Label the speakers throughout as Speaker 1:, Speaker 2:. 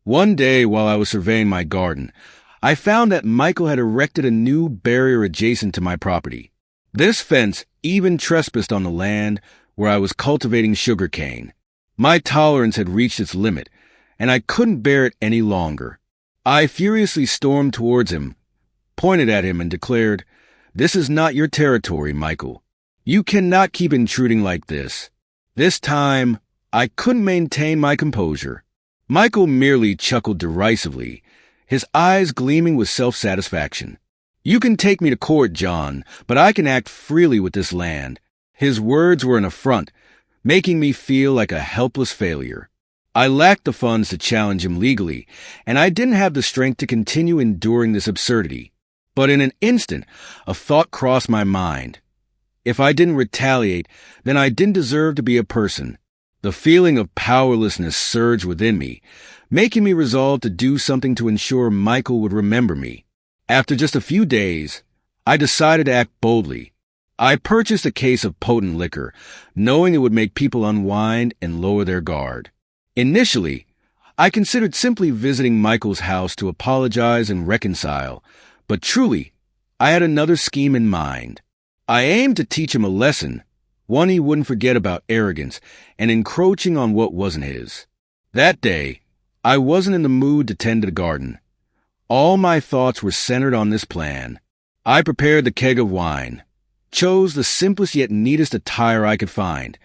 Speaker 1: One day, while I was surveying my garden, I found that Michael had erected a new barrier adjacent to my property. This fence even trespassed on the land where I was cultivating sugarcane. My tolerance had reached its limit, and I couldn't bear it any longer. I furiously stormed towards him, pointed at him, and declared, "This is not your territory, Michael. You cannot keep intruding like this." This time, I couldn't maintain my composure. Michael merely chuckled derisively, his eyes gleaming with self-satisfaction. "You can take me to court, John, but I can act freely with this land." His words were an affront, making me feel like a helpless failure. I lacked the funds to challenge him legally, and I didn't have the strength to continue enduring this absurdity. But in an instant, a thought crossed my mind. If I didn't retaliate, then I didn't deserve to be a person. The feeling of powerlessness surged within me, making me resolve to do something to ensure Michael would remember me. After just a few days, I decided to act boldly. I purchased a case of potent liquor, knowing it would make people unwind and lower their guard. Initially, I considered simply visiting Michael's house to apologize and reconcile, but truly, I had another scheme in mind. I aimed to teach him a lesson, one he wouldn't forget about arrogance and encroaching on what wasn't his. That day, I wasn't in the mood to tend to the garden. All my thoughts were centered on this plan. I prepared the keg of wine, chose the simplest yet neatest attire I could find,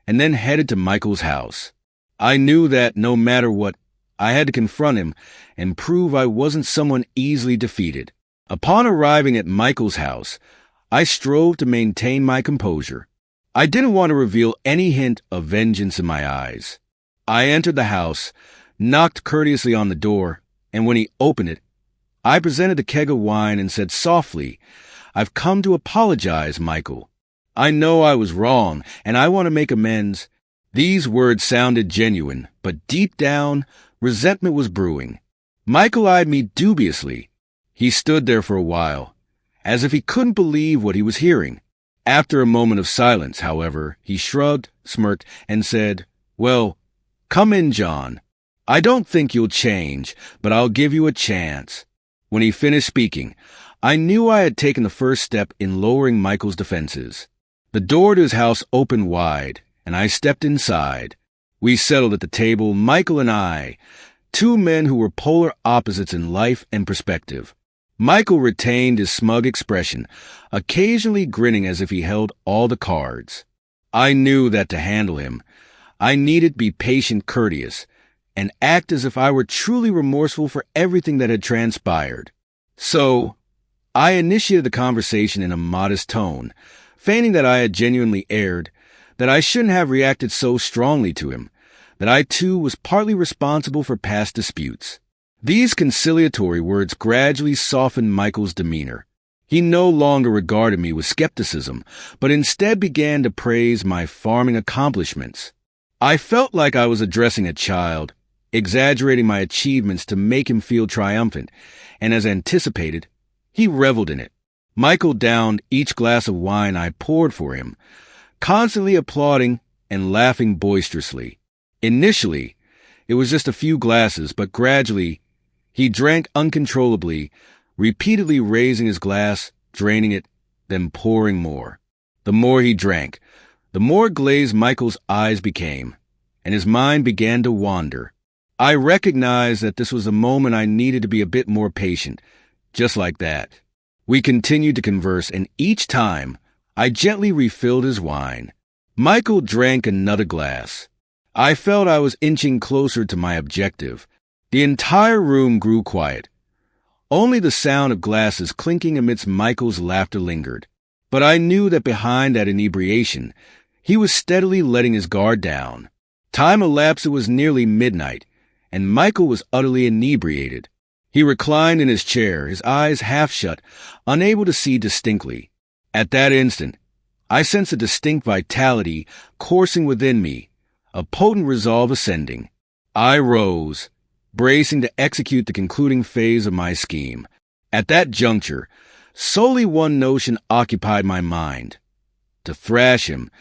Speaker 1: and then headed to Michael's house. I knew that, no matter what, I had to confront him and prove I wasn't someone easily defeated. Upon arriving at Michael's house, I strove to maintain my composure. I didn't want to reveal any hint of vengeance in my eyes. I entered the house, knocked courteously on the door, and when he opened it, I presented the keg of wine and said softly, "I've come to apologize, Michael. I know I was wrong, and I want to make amends." These words sounded genuine, but deep down, resentment was brewing. Michael eyed me dubiously. He stood there for a while, as if he couldn't believe what he was hearing. After a moment of silence, however, he shrugged, smirked, and said, "Well, come in, John. I don't think you'll change, but I'll give you a chance." When he finished speaking, I knew I had taken the first step in lowering Michael's defenses. The door to his house opened wide, and I stepped inside. We settled at the table, Michael and I, two men who were polar opposites in life and perspective. Michael retained his smug expression, occasionally grinning as if he held all the cards. I knew that to handle him, I needed to be patient, courteous, and act as if I were truly remorseful for everything that had transpired. So, I initiated the conversation in a modest tone, feigning that I had genuinely erred, that I shouldn't have reacted so strongly to him, that I too was partly responsible for past disputes. These conciliatory words gradually softened Michael's demeanor. He no longer regarded me with skepticism, but instead began to praise my farming accomplishments. I felt like I was addressing a child, exaggerating my achievements to make him feel triumphant, and as anticipated, he reveled in it. Michael downed each glass of wine I poured for him, constantly applauding and laughing boisterously. Initially, it was just a few glasses, but gradually, he drank uncontrollably, repeatedly raising his glass, draining it, then pouring more. The more he drank, the more glazed Michael's eyes became, and his mind began to wander. I recognized that this was a moment I needed to be a bit more patient, just like that. We continued to converse, and each time, I gently refilled his wine. Michael drank another glass. I felt I was inching closer to my objective. The entire room grew quiet. Only the sound of glasses clinking amidst Michael's laughter lingered. But I knew that behind that inebriation, he was steadily letting his guard down. Time elapsed, it was nearly midnight, and Michael was utterly inebriated. He reclined in his chair, his eyes half shut, unable to see distinctly. At that instant, I sensed a distinct vitality coursing within me, a potent resolve ascending. I rose, bracing to execute the concluding phase of my scheme. At that juncture, solely one notion occupied my mind: to thrash him,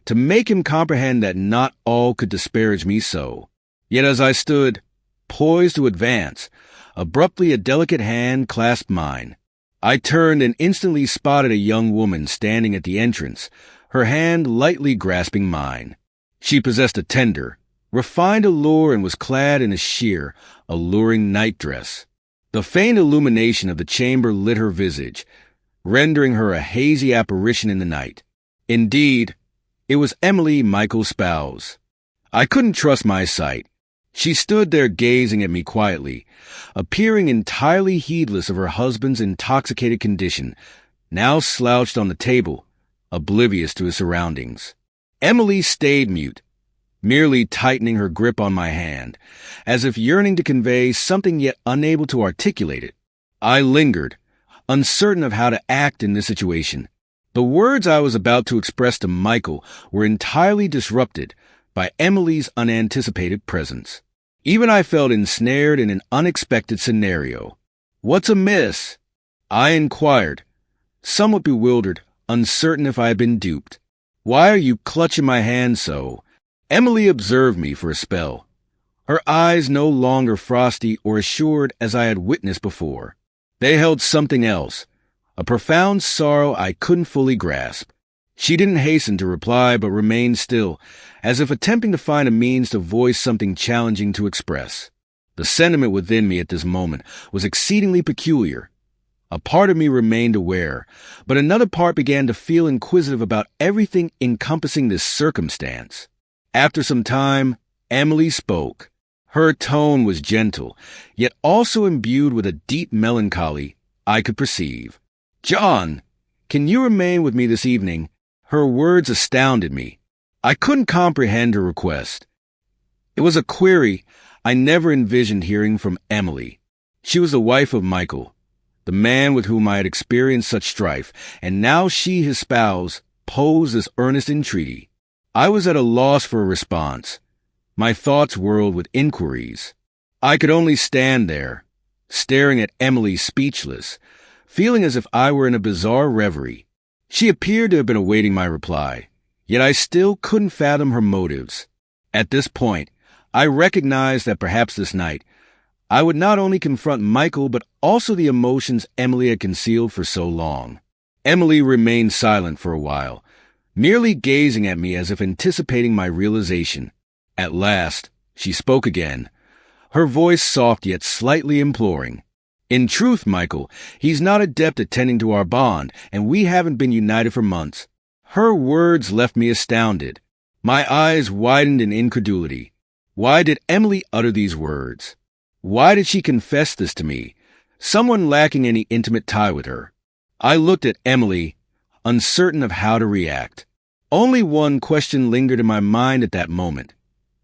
Speaker 1: to make him comprehend that not all could disparage me so. Yet as I stood, poised to advance. Abruptly, a delicate hand clasped mine. I turned and instantly spotted a young woman standing at the entrance, her hand lightly grasping mine. She possessed a tender, refined allure and was clad in a sheer, alluring nightdress. The faint illumination of the chamber lit her visage, rendering her a hazy apparition in the night. Indeed, it was Emily, Michael's spouse. I couldn't trust my sight. She stood there gazing at me quietly, appearing entirely heedless of her husband's intoxicated condition, now slouched on the table, oblivious to his surroundings. Emily stayed mute, merely tightening her grip on my hand, as if yearning to convey something yet unable to articulate it. I lingered, uncertain of how to act in this situation. The words I was about to express to Michael were entirely disrupted by Emily's unanticipated presence. Even I felt ensnared in an unexpected scenario. "What's amiss?" I inquired, somewhat bewildered, uncertain if I had been duped. "Why are you clutching my hand so?" Emily observed me for a spell, her eyes no longer frosty or assured as I had witnessed before. They held something else, a profound sorrow I couldn't fully grasp. She didn't hasten to reply, but remained still, as if attempting to find a means to voice something challenging to express. The sentiment within me at this moment was exceedingly peculiar. A part of me remained aware, but another part began to feel inquisitive about everything encompassing this circumstance. After some time, Emily spoke. Her tone was gentle, yet also imbued with a deep melancholy I could perceive. "John, can you remain with me this evening?" Her words astounded me. I couldn't comprehend her request. It was a query I never envisioned hearing from Emily. She was the wife of Michael, the man with whom I had experienced such strife, and now she, his spouse, posed this earnest entreaty. I was at a loss for a response. My thoughts whirled with inquiries. I could only stand there, staring at Emily speechless, feeling as if I were in a bizarre reverie. She appeared to have been awaiting my reply, yet I still couldn't fathom her motives. At this point, I recognized that perhaps this night, I would not only confront Michael but also the emotions Emily had concealed for so long. Emily remained silent for a while, merely gazing at me as if anticipating my realization. At last, she spoke again, her voice soft yet slightly imploring. "In truth, Michael, he's not adept at tending to our bond, and we haven't been united for months." Her words left me astounded. My eyes widened in incredulity. Why did Emily utter these words? Why did she confess this to me, someone lacking any intimate tie with her? I looked at Emily, uncertain of how to react. Only one question lingered in my mind at that moment.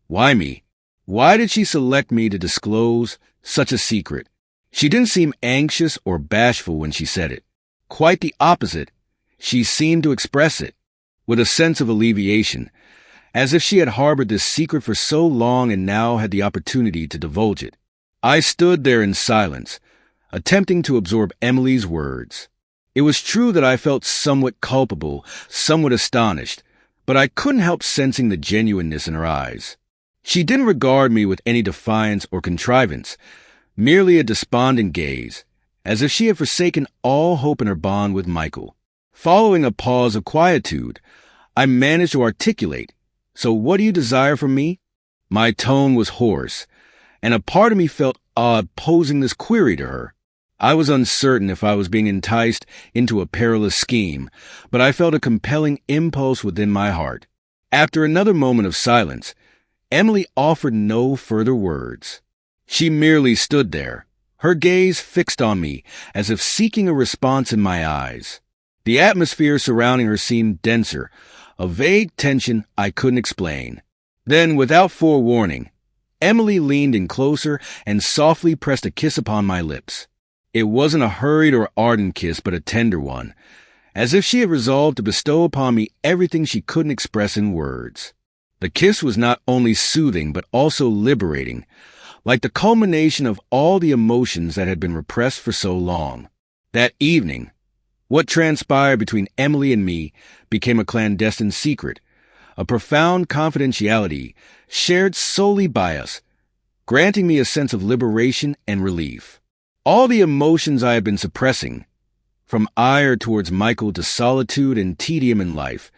Speaker 1: Why me? Why did she select me to disclose such a secret? She didn't seem anxious or bashful when she said it. Quite the opposite. She seemed to express it with a sense of alleviation, as if she had harbored this secret for so long and now had the opportunity to divulge it. I stood there in silence, attempting to absorb Emily's words. It was true that I felt somewhat culpable, somewhat astonished, but I couldn't help sensing the genuineness in her eyes. She didn't regard me with any defiance or contrivance, merely a despondent gaze, as if she had forsaken all hope in her bond with Michael. Following a pause of quietude, I managed to articulate, "So what do you desire from me?" My tone was hoarse, and a part of me felt odd posing this query to her. I was uncertain if I was being enticed into a perilous scheme, but I felt a compelling impulse within my heart. After another moment of silence, Emily offered no further words. She merely stood there, her gaze fixed on me, as if seeking a response in my eyes. The atmosphere surrounding her seemed denser, a vague tension I couldn't explain. Then, without forewarning, Emily leaned in closer and softly pressed a kiss upon my lips. It wasn't a hurried or ardent kiss, but a tender one, as if she had resolved to bestow upon me everything she couldn't express in words. The kiss was not only soothing, but also liberating, like the culmination of all the emotions that had been repressed for so long. That evening, what transpired between Emily and me became a clandestine secret, a profound confidentiality shared solely by us, granting me a sense of liberation and relief. All the emotions I had been suppressing, from ire towards Michael to solitude and tedium in life,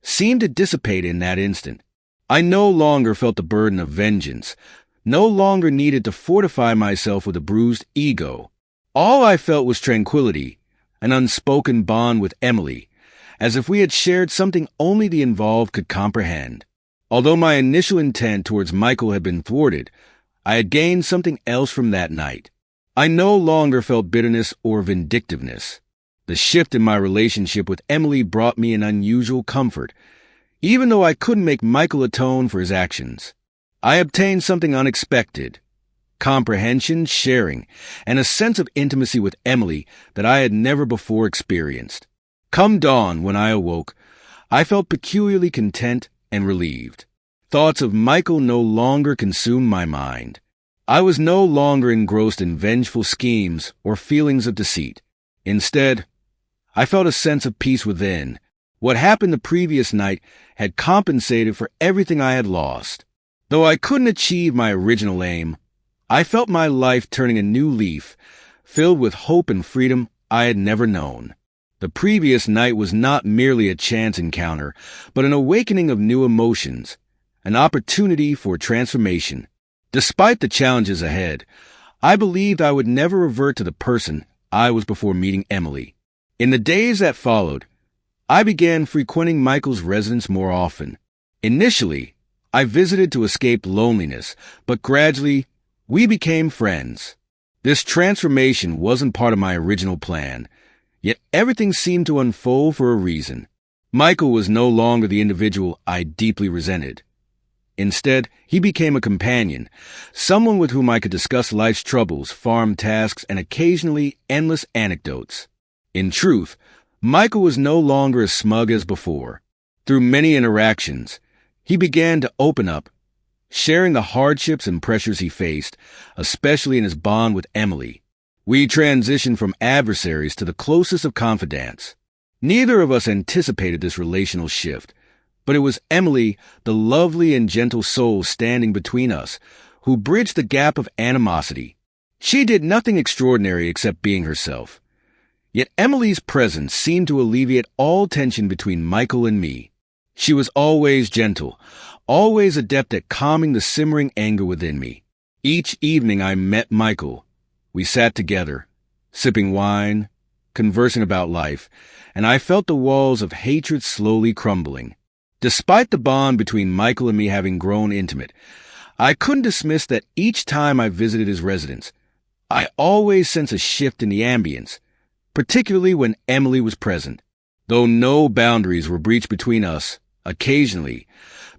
Speaker 1: seemed to dissipate in that instant. I no longer felt the burden of vengeance, no longer needed to fortify myself with a bruised ego. All I felt was tranquility, an unspoken bond with Emily, as if we had shared something only the involved could comprehend. Although my initial intent towards Michael had been thwarted, I had gained something else from that night. I no longer felt bitterness or vindictiveness. The shift in my relationship with Emily brought me an unusual comfort. Even though I couldn't make Michael atone for his actions, I obtained something unexpected: comprehension, sharing, and a sense of intimacy with Emily that I had never before experienced. Come dawn, when I awoke, I felt peculiarly content and relieved. Thoughts of Michael no longer consumed my mind. I was no longer engrossed in vengeful schemes or feelings of deceit. Instead, I felt a sense of peace within. What happened the previous night had compensated for everything I had lost. Though I couldn't achieve my original aim, I felt my life turning a new leaf, filled with hope and freedom I had never known. The previous night was not merely a chance encounter, but an awakening of new emotions, an opportunity for transformation. Despite the challenges ahead, I believed I would never revert to the person I was before meeting Emily. In the days that followed, I began frequenting Michael's residence more often. Initially, I visited to escape loneliness, but gradually, we became friends. This transformation wasn't part of my original plan, yet everything seemed to unfold for a reason. Michael was no longer the individual I deeply resented. Instead, he became a companion, someone with whom I could discuss life's troubles, farm tasks, and occasionally endless anecdotes. In truth, Michael was no longer as smug as before. Through many interactions, he began to open up, sharing the hardships and pressures he faced, especially in his bond with Emily. We transitioned from adversaries to the closest of confidants. Neither of us anticipated this relational shift, but it was Emily, the lovely and gentle soul standing between us, who bridged the gap of animosity. She did nothing extraordinary except being herself. Yet Emily's presence seemed to alleviate all tension between Michael and me. She was always gentle, always adept at calming the simmering anger within me. Each evening I met Michael. We sat together, sipping wine, conversing about life, and I felt the walls of hatred slowly crumbling. Despite the bond between Michael and me having grown intimate, I couldn't dismiss that each time I visited his residence, I always sensed a shift in the ambience, particularly when Emily was present. Though no boundaries were breached between us, occasionally,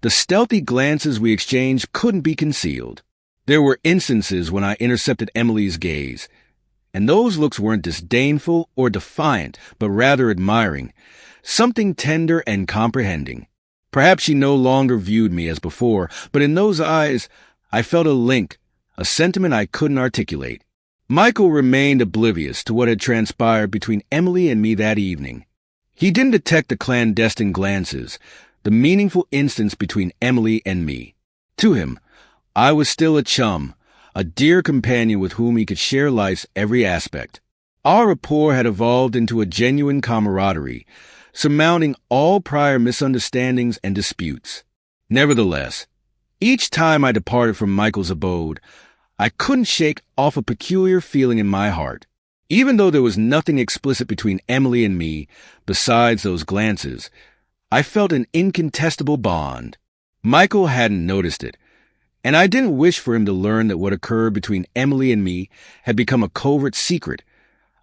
Speaker 1: the stealthy glances we exchanged couldn't be concealed. There were instances when I intercepted Emily's gaze, and those looks weren't disdainful or defiant, but rather admiring, something tender and comprehending. Perhaps she no longer viewed me as before, but in those eyes, I felt a link, a sentiment I couldn't articulate. Michael remained oblivious to what had transpired between Emily and me that evening. He didn't detect the clandestine glances, the meaningful instance between Emily and me. To him, I was still a chum, a dear companion with whom he could share life's every aspect. Our rapport had evolved into a genuine camaraderie, surmounting all prior misunderstandings and disputes. Nevertheless, each time I departed from Michael's abode, I couldn't shake off a peculiar feeling in my heart. Even though there was nothing explicit between Emily and me, besides those glances, I felt an incontestable bond. Michael hadn't noticed it, and I didn't wish for him to learn that what occurred between Emily and me had become a covert secret,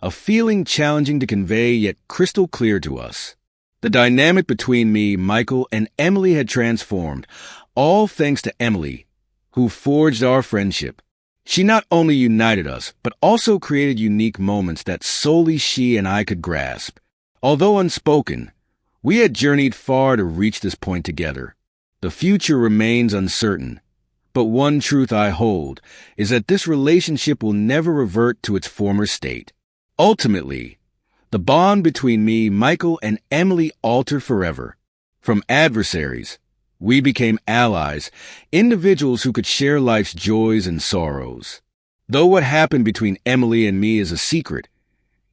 Speaker 1: a feeling challenging to convey yet crystal clear to us. The dynamic between me, Michael, and Emily had transformed, all thanks to Emily, who forged our friendship. She not only united us, but also created unique moments that solely she and I could grasp. Although unspoken, we had journeyed far to reach this point together. The future remains uncertain, but one truth I hold is that this relationship will never revert to its former state. Ultimately, the bond between me, Michael, and Emily altered forever. From adversaries, We became allies, individuals who could share life's joys and sorrows. Though what happened between Emily and me is a secret,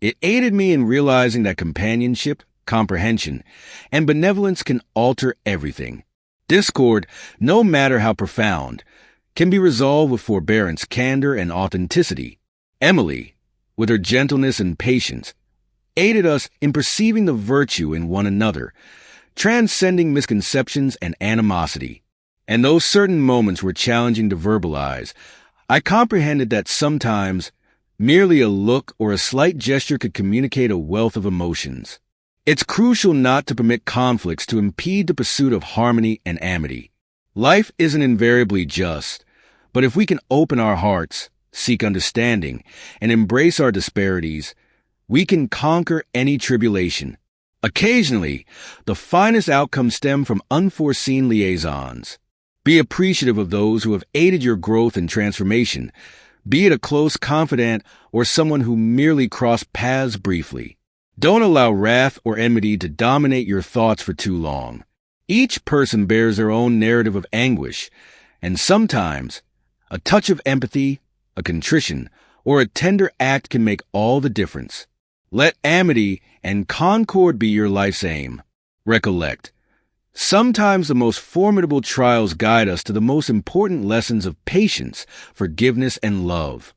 Speaker 1: it aided me in realizing that companionship, comprehension, and benevolence can alter everything. Discord, no matter how profound, can be resolved with forbearance, candor, and authenticity. Emily, with her gentleness and patience, aided us in perceiving the virtue in one another, transcending misconceptions and animosity. And though certain moments were challenging to verbalize, I comprehended that sometimes merely a look or a slight gesture could communicate a wealth of emotions. It's crucial not to permit conflicts to impede the pursuit of harmony and amity. Life isn't invariably just, but if we can open our hearts, seek understanding, and embrace our disparities, we can conquer any tribulation. Occasionally, the finest outcomes stem from unforeseen liaisons. Be appreciative of those who have aided your growth and transformation, be it a close confidant or someone who merely crossed paths briefly. Don't allow wrath or enmity to dominate your thoughts for too long. Each person bears their own narrative of anguish, and sometimes a touch of empathy, a contrition, or a tender act can make all the difference. Let amity and concord be your life's aim. Recollect, sometimes the most formidable trials guide us to the most important lessons of patience, forgiveness, and love.